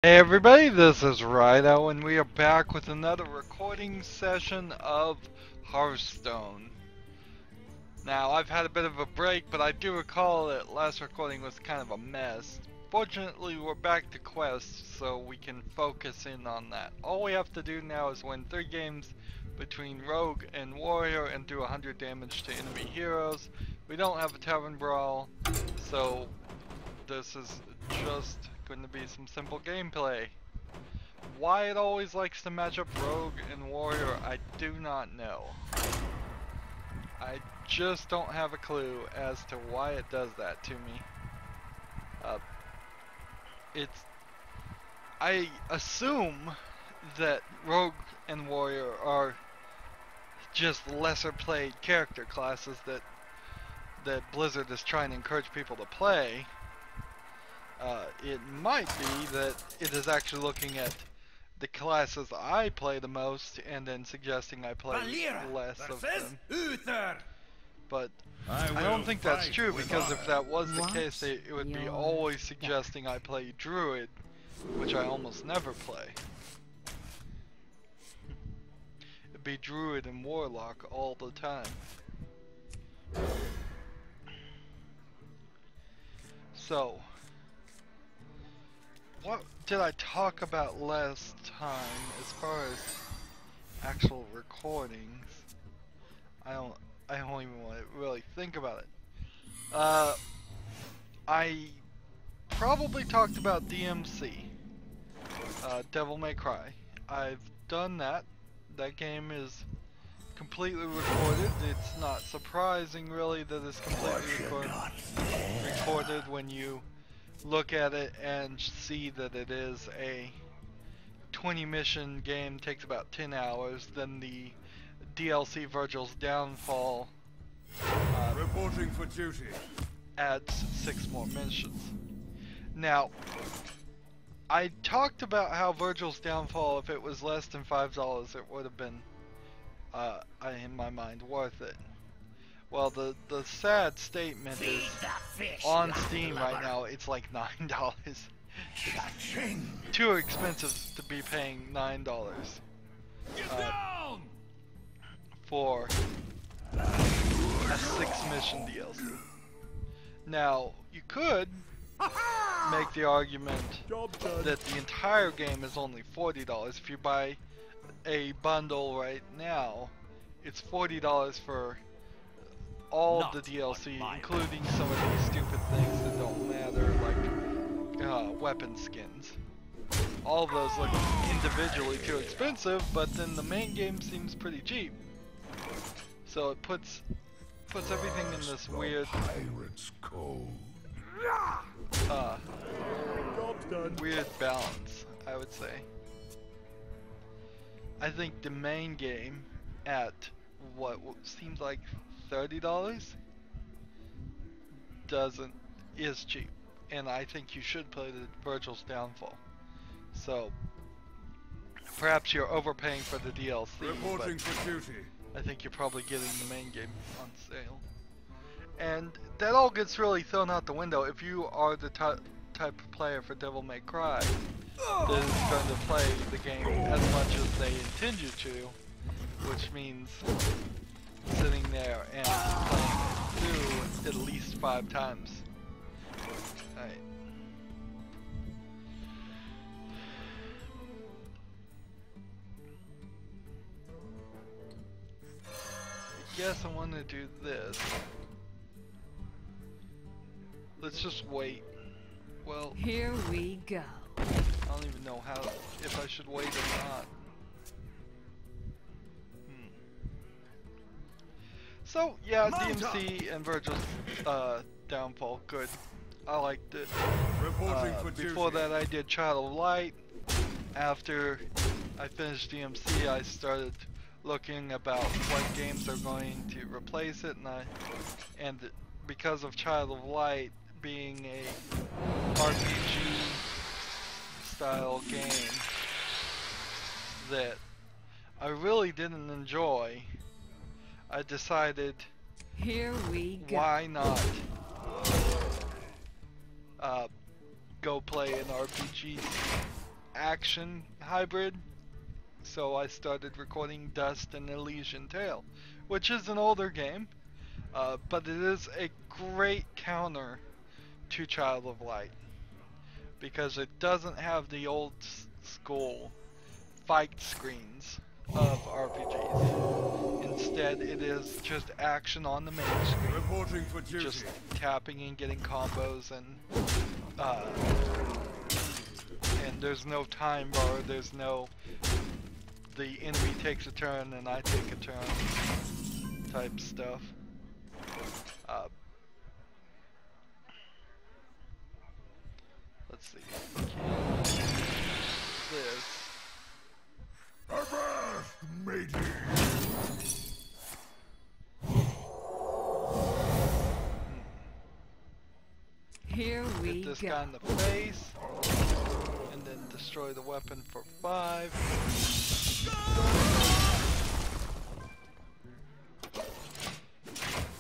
Hey everybody, this is Rydo, and we are back with another recording session of Hearthstone. Now, I've had a bit of a break, but I do recall that last recording was kind of a mess. Fortunately, we're back to quests, so we can focus in on that. All we have to do now is win 3 games between Rogue and Warrior and do 100 damage to enemy heroes. We don't have a Tavern Brawl, so this is just going to be some simple gameplay. Why it always likes to match up Rogue and Warrior, I do not know. I just don't have a clue as to why it does that to me. I assume that Rogue and Warrior are just lesser played character classes that Blizzard is trying to encourage people to play. It might be that it is actually looking at the classes I play the most and then suggesting I play less of them. But I don't think that's true, because if that was the case, it would be always suggesting I play Druid, which I almost never play. It'd be Druid and Warlock all the time. So, what did I talk about last time as far as actual recordings? I don't even want to really think about it. I probably talked about DMC, Devil May Cry. I've done that. That game is completely recorded. It's not surprising really that it's completely recorded when you look at it and see that it is a 20 mission game, takes about 10 hours. Then the DLC Virgil's Downfall reporting for duty adds 6 more missions. Now, I talked about how Virgil's Downfall, if it was less than $5, it would have been in my mind worth it. Well, the sad statement is on Steam right now it's like $9. It's too expensive to be paying $9 for a 6 mission DLC. Now, you could make the argument that the entire game is only $40. If you buy a bundle right now, it's $40 for all of the DLC, including some of these stupid things that don't matter, like weapon skins. All of those look individually too expensive, but then the main game seems pretty cheap. So it puts everything in this weird weird balance, I would say. I think the main game at what seems like $30 is cheap, and I think you should play the Virgil's Downfall. So perhaps you're overpaying for the DLC, reporting for duty. I think you're probably getting the main game on sale. And that all gets really thrown out the window if you are the type of player for Devil May Cry that is going to play the game as much as they intend you to, which means sitting there and playing through at least 5 times. Alright. I guess I want to do this. Let's just wait. Well, here we go. I don't even know if I should wait or not. So yeah, DMC and Virgil's Downfall, good. I liked it. Before that I did Child of Light. After I finished DMC, I started looking about what games are going to replace it, and because of Child of Light being a RPG style game that I really didn't enjoy, I decided, here we go. Why not go play an RPG action hybrid. So I started recording Dust and Elysian Tale, which is an older game, but it is a great counter to Child of Light, because it doesn't have the old school fight screens of RPGs. Instead, it is just action on the main screen, Reporting for duty. just tapping and getting combos, and there's no time bar, there's no the enemy takes a turn and I take a turn type stuff. Let's see. This. Avast, matey! Here we Hit this go. guy in the face, and then destroy the weapon for 5.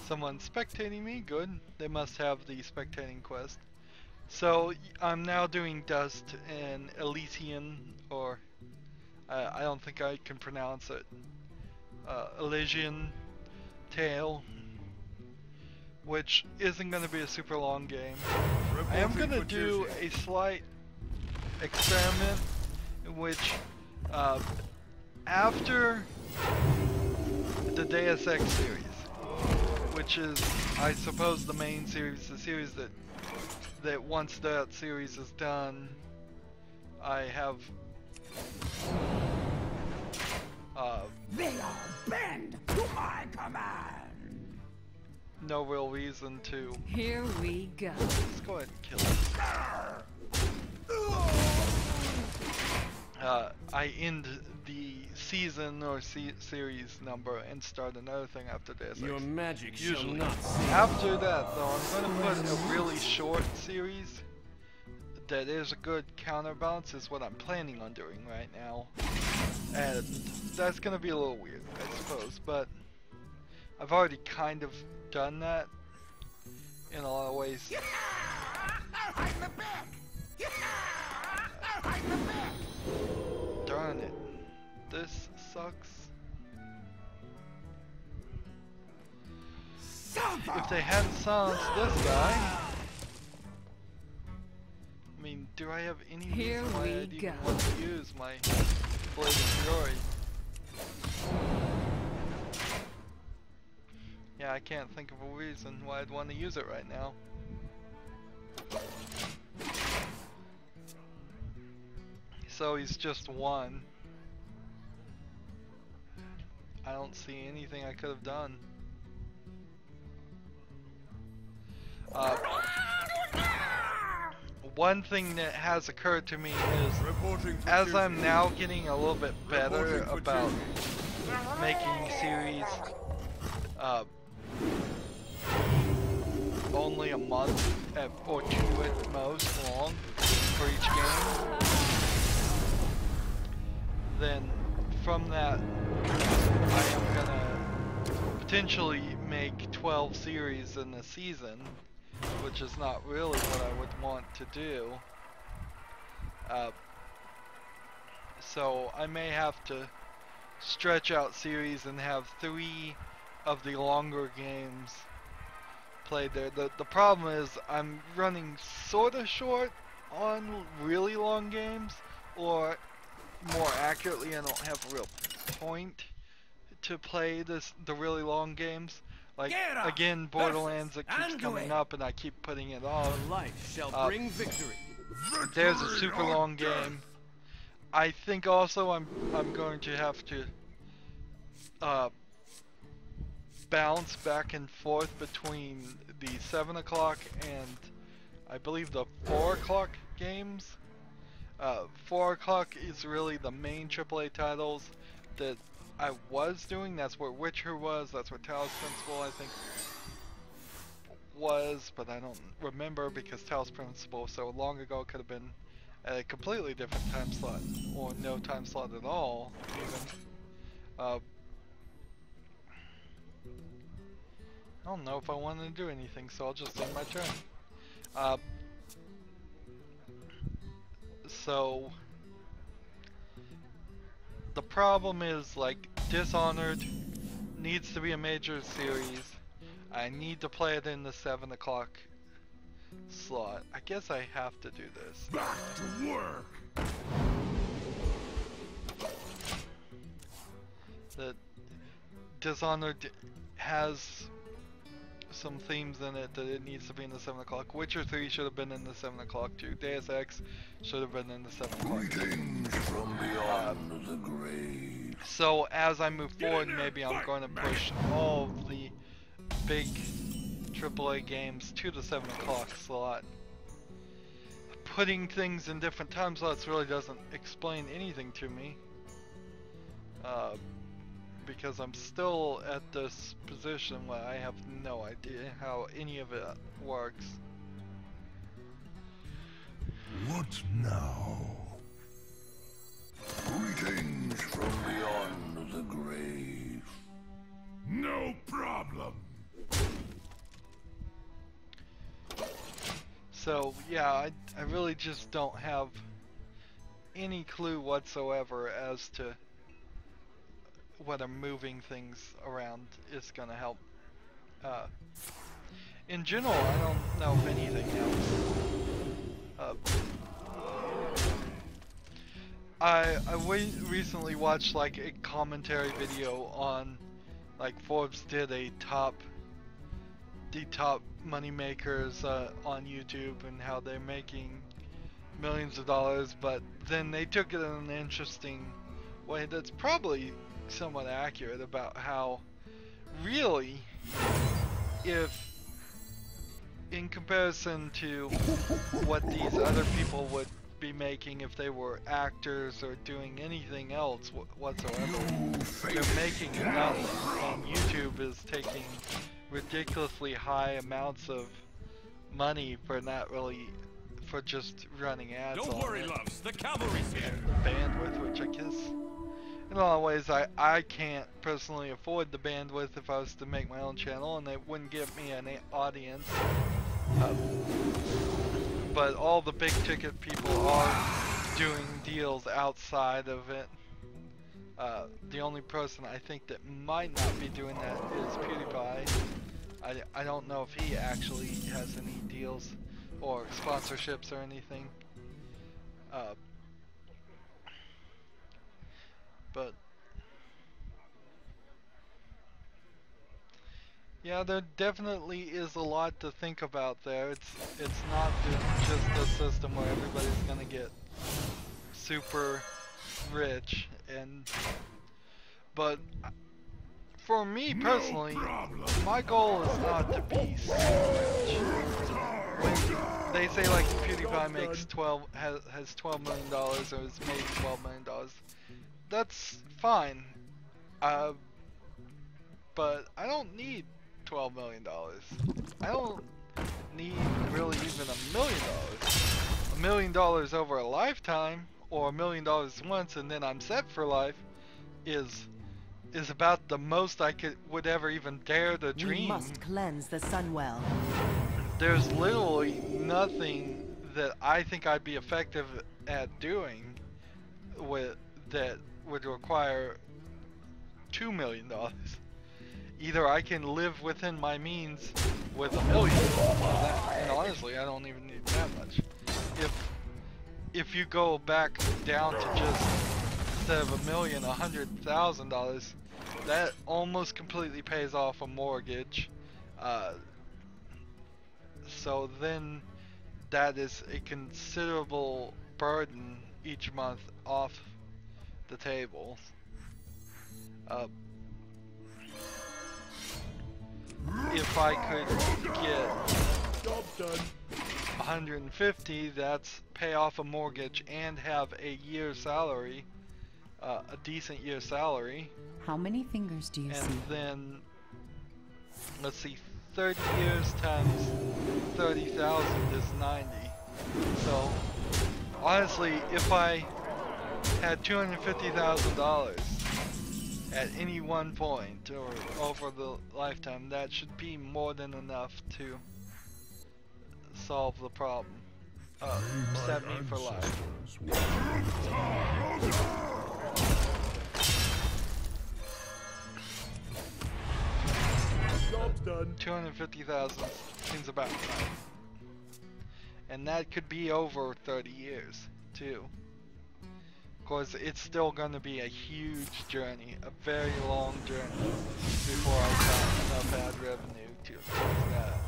Someone's spectating me, good. They must have the spectating quest. So I'm now doing Dust and Elysian, or I don't think I can pronounce it. Elysian Tale, which isn't going to be a super long game. I am going to do a slight experiment in which after the Deus Ex series, which is, I suppose, the main series, the series that once that series is done, I have They all bend to my command. no real reason to. Here we go. Let's go ahead and kill him. I end the season or series number and start another thing after this. Your magic shall Usually. not After that, though, I'm going to put a really short series that is a good counterbalance, is what I'm planning on doing right now. And that's going to be a little weird, I suppose, but I've already kind of done that in a lot of ways. Darn it. This sucks. If they hadn't silenced this guy, I mean, do I have any Here reason why we I'd even go. want to use my Blade of Fury? Yeah, I can't think of a reason why I'd want to use it right now. So he's just 1. I don't see anything I could have done. One thing that has occurred to me is, Reporting for as duty. I'm now getting a little bit better Reporting for about duty. making series only a month or 2 at most long for each game, then from that I am gonna potentially make 12 series in a season, which is not really what I would want to do. So I may have to stretch out series and have 3 of the longer games played there. The problem is I'm running sorta short on really long games, or more accurately, I don't have a real point to play the really long games. Like, Get up! again, Borderlands, it keeps And coming away. up and I keep putting it off. light shall bring victory. There's a super long game. I think also I'm going to have to bounce back and forth between the 7 o'clock and I believe the 4 o'clock games. 4 o'clock is really the main AAA titles that I was doing. That's where Witcher was, that's where Talos Principle I think was, but I don't remember because Talos Principle so long ago. Could have been at a completely different time slot, or no time slot at all, even. I don't know if I want to do anything, so I'll just end my turn. So, the problem is, like, Dishonored needs to be a major series. I need to play it in the 7 o'clock slot. I guess I have to do this. Back to work. That Dishonored has some themes in it that it needs to be in the 7 o'clock. Witcher 3 should have been in the 7 o'clock too. Deus Ex should have been in the 7 o'clock. Greetings from beyond the grave. So as I move forward, maybe I'm going to push all of the big AAA games to the 7 o'clock slot. Putting things in different time slots really doesn't explain anything to me. Because I'm still at this position where I have no idea how any of it works. What now? Greetings from beyond the grave. No problem. So yeah, I really just don't have any clue whatsoever as to whether moving things around is gonna help. In general, I don't know if anything helps. I recently watched like a commentary video on, like, Forbes did the top money makers on YouTube and how they're making millions of dollars, but then they took it in an interesting way that's probably somewhat accurate about how really, if in comparison to what these other people would be making if they were actors or doing anything else whatsoever, they're making nothing, and YouTube is taking ridiculously high amounts of money for for just running ads. Don't worry, loves. The cavalry's here. Bandwidth, which I guess in a lot of ways I can't personally afford the bandwidth if I was to make my own channel, and it wouldn't give me an audience. But all the big ticket people are doing deals outside of it. The only person I think that might not be doing that is PewDiePie. I don't know if he actually has any deals or sponsorships or anything. But yeah, there definitely is a lot to think about there. It's not just a system where everybody's gonna get super rich, but for me personally, my goal is not to be super rich. When they say like PewDiePie makes has $12 million or has made $12 million, that's fine. But I don't need $12 million. I don't need really even $1 million. $1 million over a lifetime, or $1 million once and then I'm set for life, is about the most I would ever even dare to dream. We must cleanse the sun well. There's literally nothing that I think I'd be effective at doing that would require $2 million. Either I can live within my means with $1 million, and honestly, I don't even need that much. If you go back down to just, instead of $1 million, $100,000, that almost completely pays off a mortgage. So then that is a considerable burden each month off the table. If I could get Job done. 150, that's pay off a mortgage and have a year's salary, a decent year's salary. How many fingers do you see? And then, let's see, 30 years times 30,000 is 90. So, honestly, if I had $250,000 at any one point or over the lifetime, that should be more than enough to solve the problem. Set me for life. 250,000 seems about right. And that could be over 30 years, too. Of course, it's still going to be a huge journey, a very long journey, before I got enough ad revenue to that.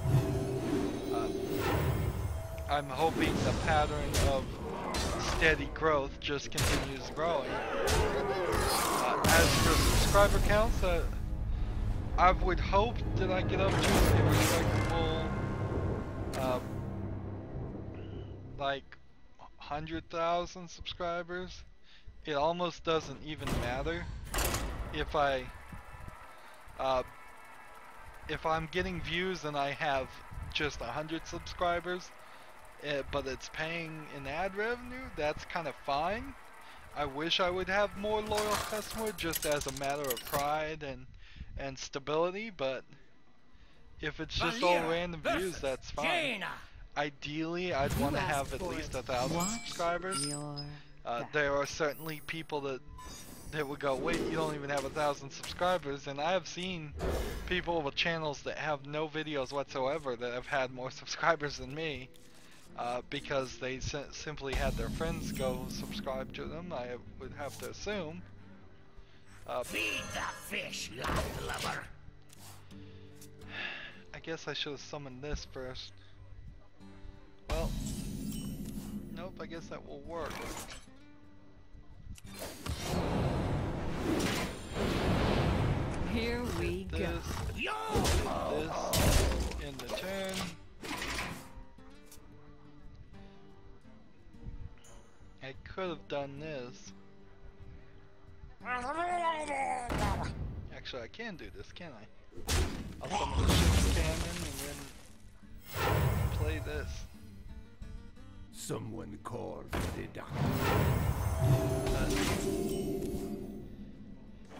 I'm hoping the pattern of steady growth just continues growing. As for subscriber counts, I would hope that I get up to a respectable, like 100,000 subscribers. It almost doesn't even matter if I'm getting views and I have just 100 subscribers, but it's paying in ad revenue. That's kind of fine. I wish I would have more loyal customers just as a matter of pride and stability, but if it's just all random views, that's fine. Ideally, I'd want to have at least 1,000 subscribers. There are certainly people that would go, wait, you don't even have 1,000 subscribers, and I have seen people with channels that have no videos whatsoever that have had more subscribers than me. Because they simply had their friends go subscribe to them, I would have to assume. Feed the fish, landlubber. I guess I should have summoned this first. Well, nope, I guess that will work. Here we go. This in the turn. I could have done this. Actually, I can do this, can't I? I'll summon the ship's cannon and then play this. Someone call the doctor.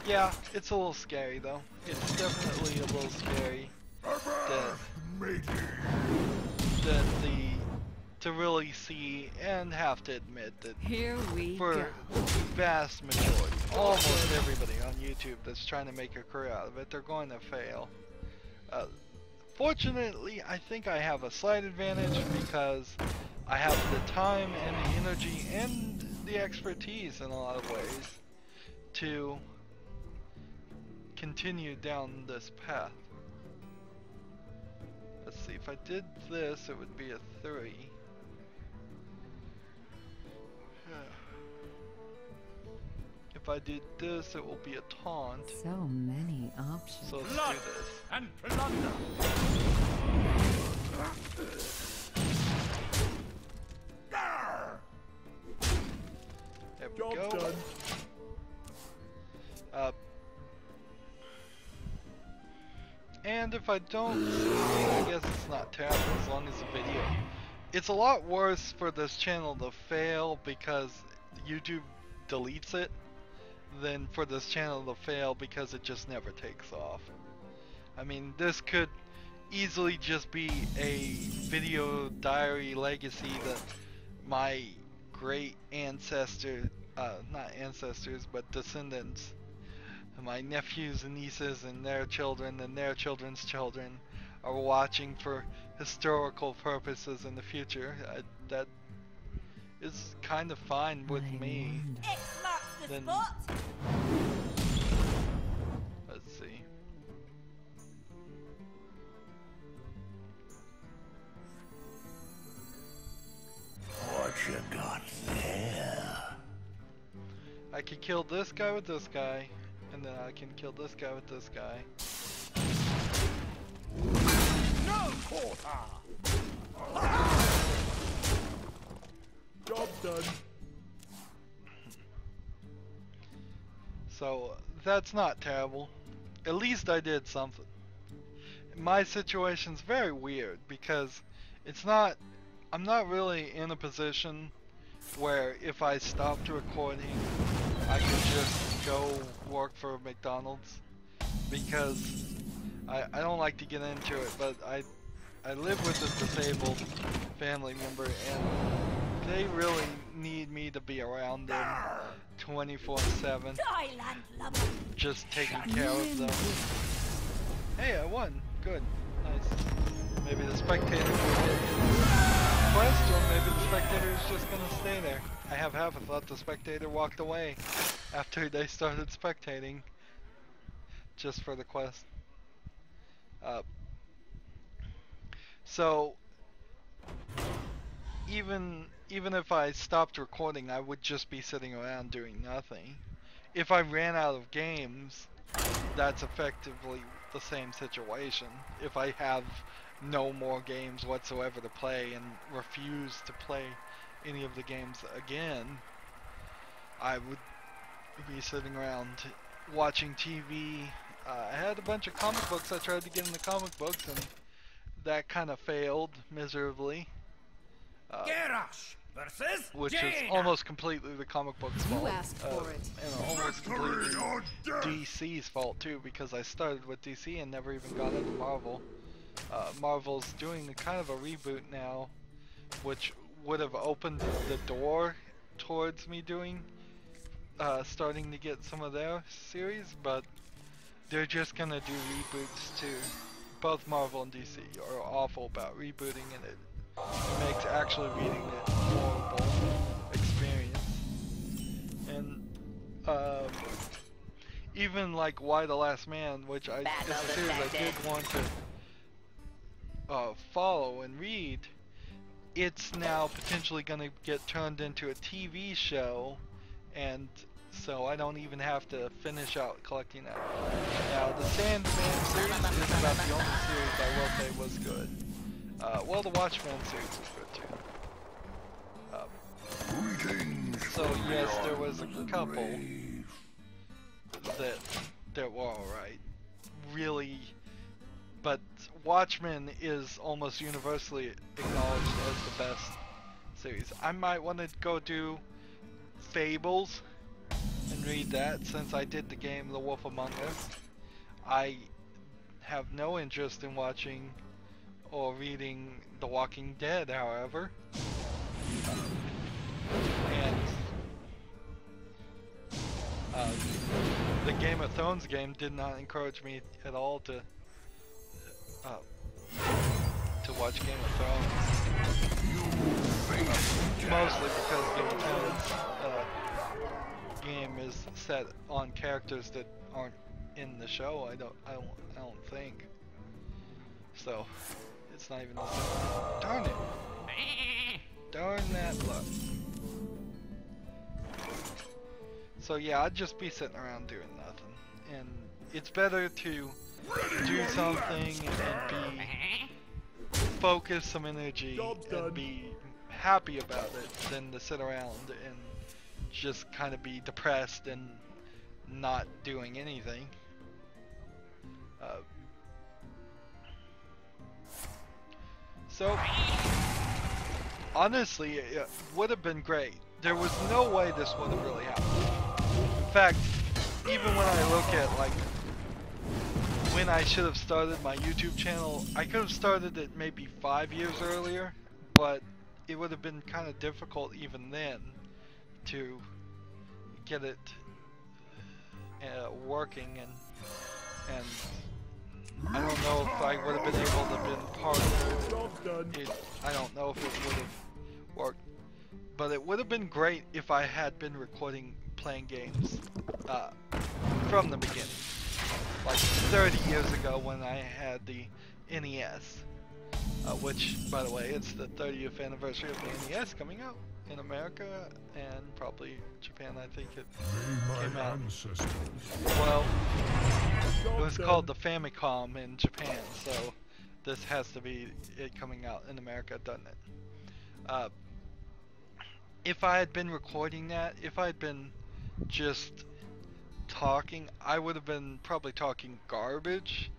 Yeah, it's a little scary though. It's definitely a little scary to really see and have to admit that Here we for go. vast majority, almost everybody on YouTube that's trying to make a career out of it, they're going to fail. Fortunately, I think I have a slight advantage because I have the time and the energy and the expertise in a lot of ways to continue down this path. Let's see, if I did this, it would be a 3. If I did this, it will be a taunt. So many options. So let's Blood do this. and plunder. There we Job go. done. And if I don't, I guess it's not terrible as long as the video. It's a lot worse for this channel to fail because YouTube deletes it than for this channel to fail because it just never takes off. I mean, this could easily just be a video diary legacy that my great ancestor, not ancestors, but descendants, my nephews and nieces and their children and their children's children are watching for historical purposes in the future. That is kind of fine with me. X marks the Then- spot. Let's see. What you got there? I could kill this guy with this guy, and then I can kill this guy with this guy. No quarter. Job done. So that's not terrible. At least I did something. My situation's very weird because it's not, I'm not really in a position where if I stopped recording I could just go work for McDonald's, because I don't like to get into it, but I live with a disabled family member and they really need me to be around them 24/7, Thailand lover. just taking care of them. Hey, I won. Good. Nice. Maybe the spectator will get quest, or maybe the spectator is just gonna stay there. I have half a thought the spectator walked away after they started spectating, just for the quest. So even if I stopped recording, I would just be sitting around doing nothing. If I ran out of games, that's effectively the same situation. If I have no more games whatsoever to play and refuse to play any of the games again, I would be sitting around watching TV. I had a bunch of comic books. I tried to get into comic books, and that kind of failed miserably. Garrosh versus Which is Jaina. almost completely the comic book's fault. You asked for it. And almost completely DC's fault too, because I started with DC and never even got into Marvel. Marvel's doing kind of a reboot now, which would have opened the door towards me doing, starting to get some of their series, but they're just gonna do reboots too. Both Marvel and DC are awful about rebooting, and it makes actually reading it a horrible experience. And even like Why the Last Man, which is a series I did want to follow and read, it's now potentially going to get turned into a TV show, and so I don't even have to finish out collecting that. Now the Sandman series is about the only series I will say was good. Well, the Watchmen series is good too. So yes, there was a couple that were alright, really, but Watchmen is almost universally acknowledged as the best series. I might want to go do Fables and read that, since I did the game The Wolf Among Us. I have no interest in watching or reading The Walking Dead, however. And the Game of Thrones game did not encourage me at all to watch Game of Thrones. Mostly because Game of Thrones game is set on characters that aren't in the show. I don't think. So it's not even the same. Darn it! Darn that luck. So yeah, I'd just be sitting around doing nothing, and it's better to do something and be focus some energy and be happy about it than to sit around and just kind of be depressed and not doing anything. So honestly, it would have been great. There was no way this would have really happened. In fact, even when I look at like when I should have started my YouTube channel, I could have started it maybe 5 years earlier, but it would have been kind of difficult even then to get it working, and I don't know if I would have been able to been partnered. I don't know if it would have worked, but it would have been great if I had been recording playing games from the beginning, like 30 years ago when I had the NES, which, by the way, it's the 30th anniversary of the NES coming out in America and probably Japan. I think it came out. Well, it was called the Famicom in Japan, so this has to be it coming out in America, doesn't it? If I had been recording that, if I had been just talking, I would have been probably talking garbage.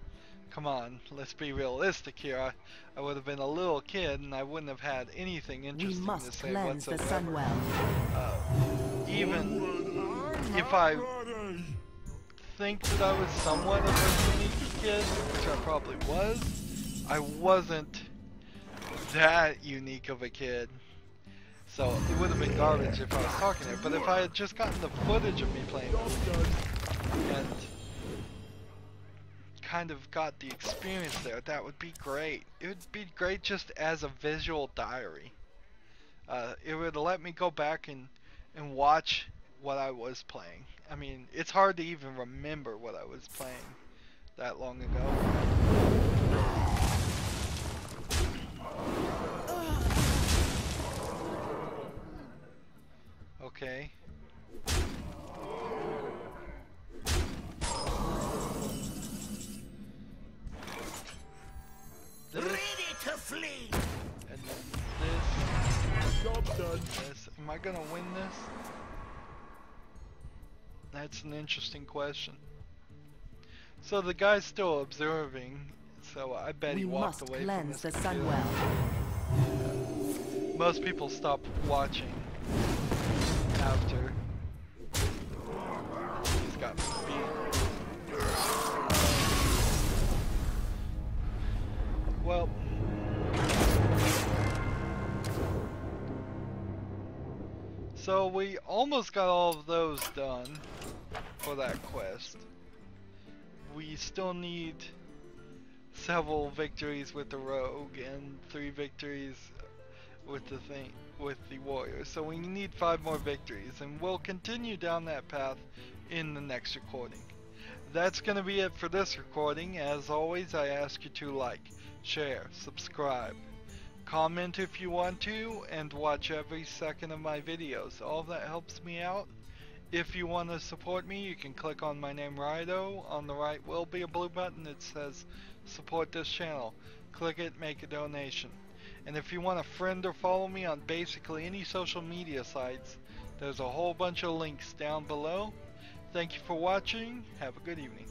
Come on, let's be realistic here. I would have been a little kid and I wouldn't have had anything interesting to say whatsoever. Even if I think that I was somewhat of a unique kid, which I probably was, I wasn't that unique of a kid. So it would have been garbage if I was talking there. But if I had just gotten the footage of me playing and kind of got the experience there, that would be great. It would be great just as a visual diary. It would let me go back and watch what I was playing. I mean, it's hard to even remember what I was playing that long ago. Okay. This, Ready to flee. and then Job done. this. Am I gonna win this? That's an interesting question. So the guy's still observing, so I bet he We walked must away from cleanse his the computer. Sunwell. Most people stop watching after he's got beat. Well, so we almost got all of those done for that quest. We still need several victories with the rogue and 3 victories with the warrior. So we need 5 more victories, and we'll continue down that path in the next recording. That's going to be it for this recording. As always, I ask you to like, share, subscribe, comment if you want to, and watch every second of my videos. All of that helps me out. If you want to support me, you can click on my name, Rydo. On the right will be a blue button that says support this channel. Click it, make a donation. And if you want to friend or follow me on basically any social media sites, there's a whole bunch of links down below. Thank you for watching. Have a good evening.